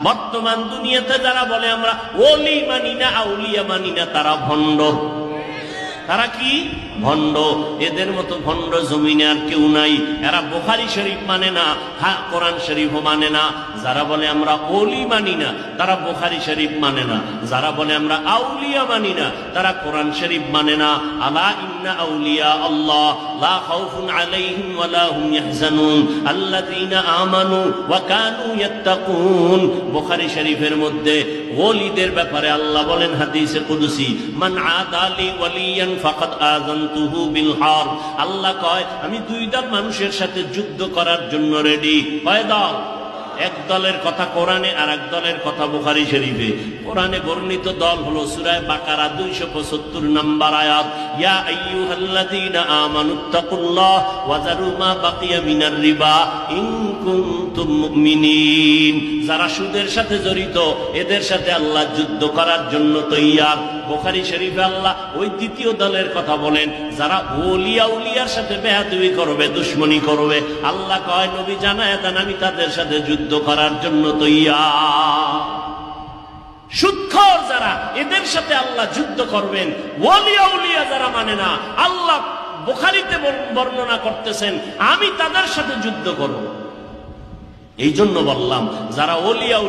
বর্তমান দুনিয়াতে যারা বলে আমরা ওলি মানি না, আউলিয়া মানি না, তারা ভণ্ড। তারা কি ভণ্ড? এদের মতো ভণ্ড জমিনে আর কেউ নাই। এরা বুখারী শরীফ মানে না, কোরআন শরীফও মানে না। যারা বলে আমরা ওলি মানি না, তারা বুখারী শরীফ মানে না। যারা বলে আমরা আউলিয়া মানি না, তারা কোরআন শরীফ মানে না। আলা ইন্না আউলিয়া আল্লাহ লা খাউফুন আলাইহিম ওয়া লা হুম ইয়াহজানুন আল্লাযীনা আমানু ওয়া কানু ইয়াত্তাকুন। বুখারী শরীফের মধ্যে ওলিদের ব্যাপারে আল্লাহ বলেন হাদিসে কুদসি, মান আদালি ওয়ালিয়ান ফাকাদ আযানতুহু বিল হারব। আল্লাহ কয় আমি দুই দল মানুষের সাথে যুদ্ধ করার জন্য রেডি। কয় দল? এক দলের কথা কোরআনে, আর এক দলের কথা বুখারী শরীফে। কোরআনে বর্ণিত দল হলো সূরা বাকারা 275 নম্বর আয়াত, ইয়া আইয়ুহাল্লাযীনা আমানুত্তাকুল্লাহ ওয়া যারু মা বাকিয়া মিনার রিবা ইন কুনতুম মুমিনিন। যারা সুদের সাথে জড়িত এদের সাথে আল্লাহ যুদ্ধ করার জন্য তৈয়ার। বুখারী শরীফে আল্লাহ ওই দ্বিতীয় দলের কথা বলেন, যারা ওলিয়া উলিয়ার সাথে বেয়াদবি করবে, দুশমনি করবে। আল্লাহ কয় নবী জানায় দেন আমি তাদের সাথে যুদ্ধ করার জন্য তৈয়ার। সুদখোর যারা, এদের সাথে আল্লাহ যুদ্ধ করবেন। ওলিয়া উলিয়া যারা মানে না, আল্লাহ বুখারীতে বর্ণনা করতেছেন আমি তাদের সাথে যুদ্ধ করব। এই জন্য বললাম যারা ওলিয়া